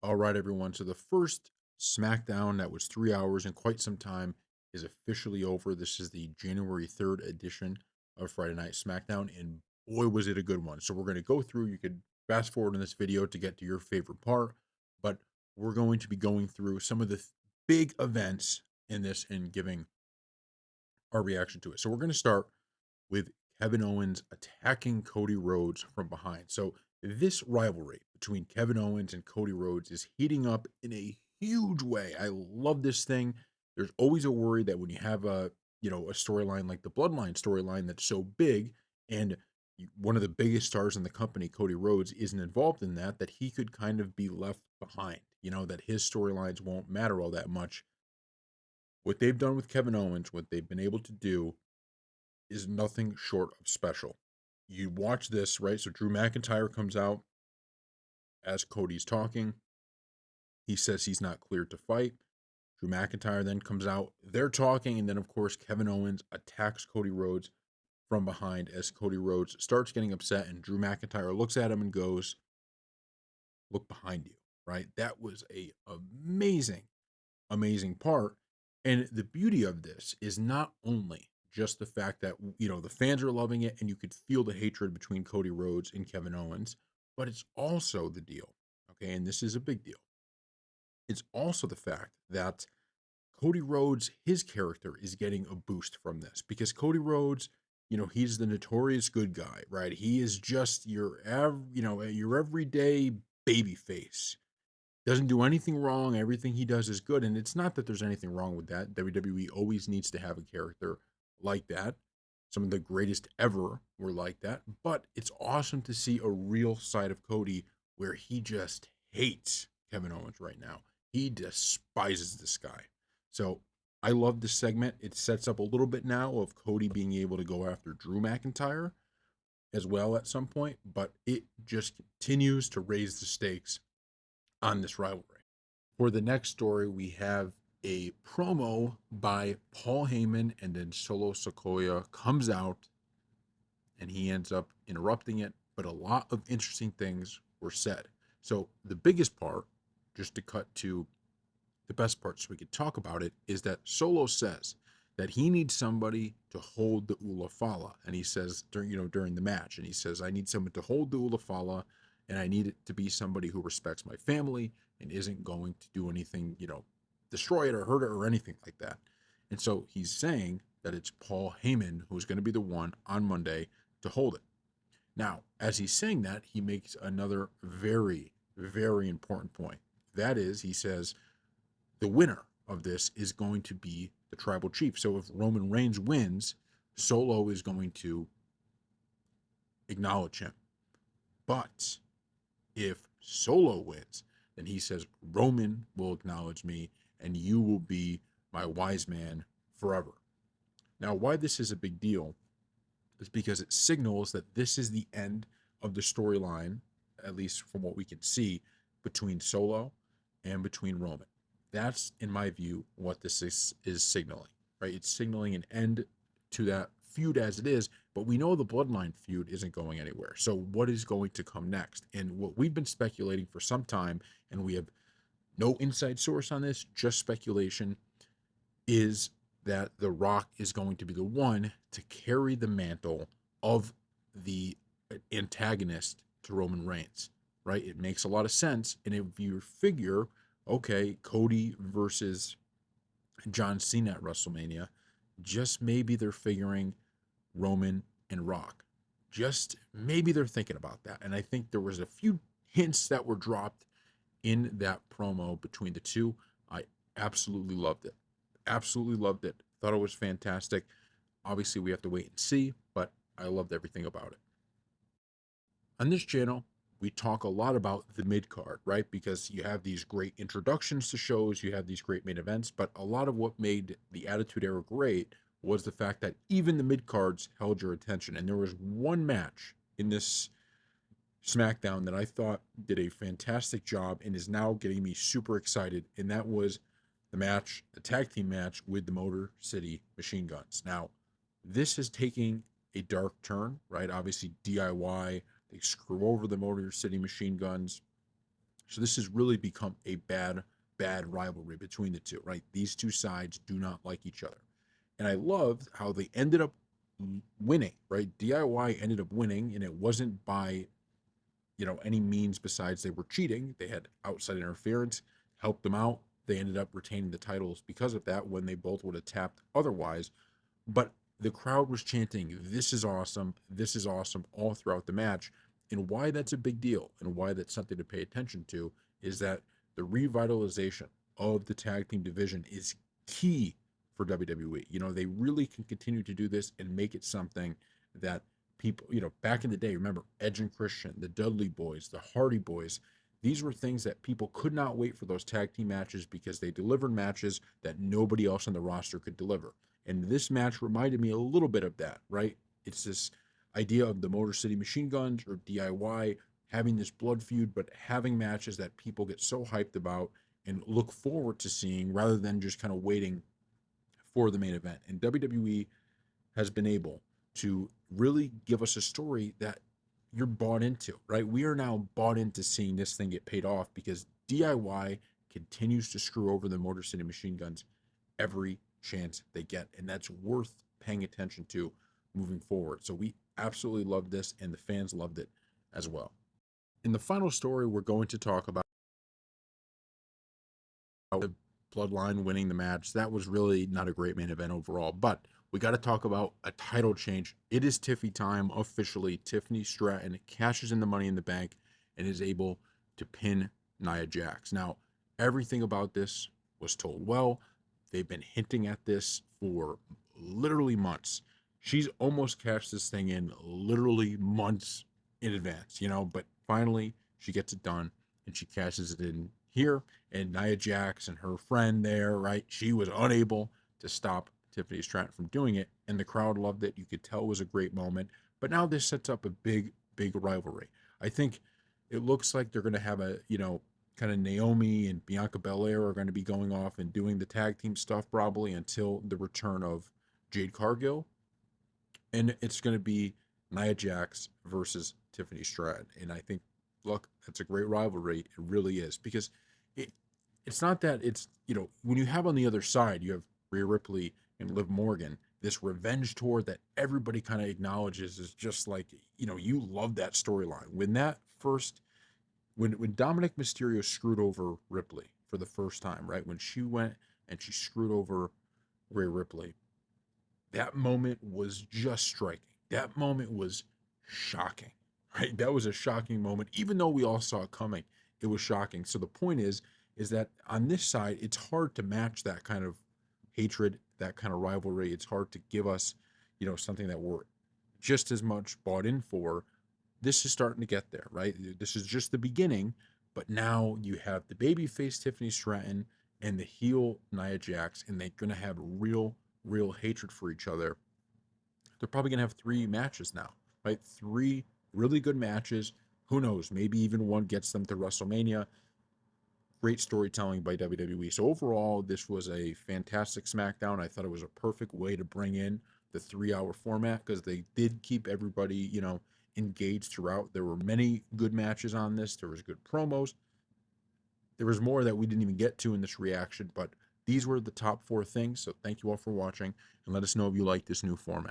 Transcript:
All right, everyone. So the first SmackDown that was 3 hours and quite some time is officially over. This is the January 3rd edition of Friday Night SmackDown, and boy, was it a good one. So we're going to go through. You could fast forward in this video to get to your favorite part, but we're going to be going through some of the big events in this and giving our reaction to it. So we're going to start with Kevin Owens attacking Cody Rhodes from behind. So this rivalry between Kevin Owens and Cody Rhodes is heating up in a huge way. I love this thing. There's always a worry that when you have a storyline like the Bloodline storyline that's so big and one of the biggest stars in the company, Cody Rhodes, isn't involved in that he could kind of be left behind. That his storylines won't matter all that much. What they've done with Kevin Owens, what they've been able to do is nothing short of special. You watch this, right? So Drew McIntyre comes out as Cody's talking. He says he's not cleared to fight. Drew McIntyre then comes out. They're talking, and then of course Kevin Owens attacks Cody Rhodes from behind as Cody Rhodes starts getting upset, and Drew McIntyre looks at him and goes, "Look behind you." Right? That was a amazing part. And the beauty of this is not only just the fact that the fans are loving it and you could feel the hatred between Cody Rhodes and Kevin Owens, but it's also the deal. Okay, and this is a big deal. It's also the fact that Cody Rhodes, his character is getting a boost from this because Cody Rhodes, he's the notorious good guy, right? He is just your everyday baby face, doesn't do anything wrong. Everything he does is good. And it's not that there's anything wrong with that. WWE always needs to have a character like that. Some of the greatest ever were like that. But it's awesome to see a real side of Cody where he just hates Kevin Owens right now. He despises this guy. So I love this segment. It sets up a little bit now of Cody being able to go after Drew McIntyre as well at some point, but it just continues to raise the stakes on this rivalry. For the next story, we have a promo by Paul Heyman, and then Solo Sequoia comes out and he ends up interrupting it. But a lot of interesting things were said. So, the biggest part, just to cut to the best part so we could talk about it, is that Solo says that he needs somebody to hold the Ulafala. And he says during the match, and he says, I need someone to hold the Ulafala, and I need it to be somebody who respects my family and isn't going to do anything, destroy it or hurt it or anything like that. And so he's saying that it's Paul Heyman who's going to be the one on Monday to hold it. Now, as he's saying that, he makes another very important point. That is, he says, the winner of this is going to be the tribal chief. So if Roman Reigns wins, Solo is going to acknowledge him. But if Solo wins, then he says Roman will acknowledge me and you will be my wise man forever. Now, why this is a big deal is because it signals that this is the end of the storyline, at least from what we can see, between Solo and between Roman. That's, in my view, what this is signaling, right? It's signaling an end to that feud as it is, but we know the Bloodline feud isn't going anywhere. So what is going to come next? And what we've been speculating for some time, and we have no inside source on this, just speculation, is that The Rock is going to be the one to carry the mantle of the antagonist to Roman Reigns, right? It makes a lot of sense. And if you figure, okay, Cody versus John Cena at WrestleMania, just maybe they're figuring Roman and Rock. Just maybe they're thinking about that. And I think there was a few hints that were dropped in that promo between the two. I absolutely loved it. Absolutely loved it. Thought it was fantastic. Obviously, we have to wait and see, but I loved everything about it. On this channel, we talk a lot about the mid card, right? Because you have these great introductions to shows, you have these great main events, but a lot of what made the Attitude Era great was the fact that even the mid cards held your attention. And there was one match in this SmackDown that I thought did a fantastic job and is now getting me super excited, and that was the tag team match with the Motor City Machine Guns. Now, this is taking a dark turn, right? Obviously, DIY, they screw over the Motor City Machine Guns. So this has really become a bad rivalry between the two, right? These two sides do not like each other. And I loved how they ended up winning, right? DIY ended up winning, and it wasn't by, any means besides they were cheating. They had outside interference, helped them out. They ended up retaining the titles because of that when they both would have tapped otherwise. But the crowd was chanting, "This is awesome. This is awesome," all throughout the match. And why that's a big deal and why that's something to pay attention to is that the revitalization of the tag team division is key for WWE. They really can continue to do this and make it something that people, back in the day, remember Edge and Christian, the Dudley Boys, the Hardy Boys. These were things that people could not wait for those tag team matches because they delivered matches that nobody else on the roster could deliver. And this match reminded me a little bit of that, right? It's this idea of the Motor City Machine Guns or DIY having this blood feud, but having matches that people get so hyped about and look forward to seeing rather than just kind of waiting for the main event. And WWE has been able to really give us a story that you're bought into, right? We are now bought into seeing this thing get paid off because DIY continues to screw over the Motor City Machine Guns every chance they get. And that's worth paying attention to moving forward. So we absolutely loved this, and the fans loved it as well. In the final story, we're going to talk about the Bloodline winning the match. That was really not a great main event overall, but we got to talk about a title change. It is Tiffy time officially. Tiffany Stratton cashes in the Money in the Bank and is able to pin Nia Jax. Now, everything about this was told well. They've been hinting at this for literally months. She's almost cashed this thing in literally months in advance, but finally she gets it done and she cashes it in here. And Nia Jax and her friend there, right? She was unable to stop Tiffany Stratton from doing it, and the crowd loved it. You could tell it was a great moment. But now this sets up a big rivalry. I think it looks like they're going to have a, kind of Naomi and Bianca Belair are going to be going off and doing the tag team stuff probably until the return of Jade Cargill. And it's going to be Nia Jax versus Tiffany Stratton. And I think, look, that's a great rivalry. It really is. Because it's not that it's, when you have on the other side, you have Rhea Ripley and Liv Morgan, this revenge tour that everybody kind of acknowledges is just like, you love that storyline. When Dominic Mysterio screwed over Ripley for the first time, right? When she went and she screwed over Rhea Ripley, that moment was just striking. That moment was shocking, right? That was a shocking moment. Even though we all saw it coming, it was shocking. So the point is that on this side, it's hard to match that kind of hatred, that kind of rivalry. It's hard to give us, something that we're just as much bought in for. This is starting to get there, right? This is just the beginning, but now you have the babyface Tiffany Stratton and the heel Nia Jax, and they're going to have real hatred for each other. They're probably going to have 3 matches now, right? 3 really good matches. Who knows? Maybe even one gets them to WrestleMania. Great storytelling by WWE. So overall, this was a fantastic SmackDown. I thought it was a perfect way to bring in the 3-hour format because they did keep everybody, engaged throughout. There were many good matches on this. There was good promos. There was more that we didn't even get to in this reaction, but these were the top 4 things. So thank you all for watching, and let us know if you like this new format.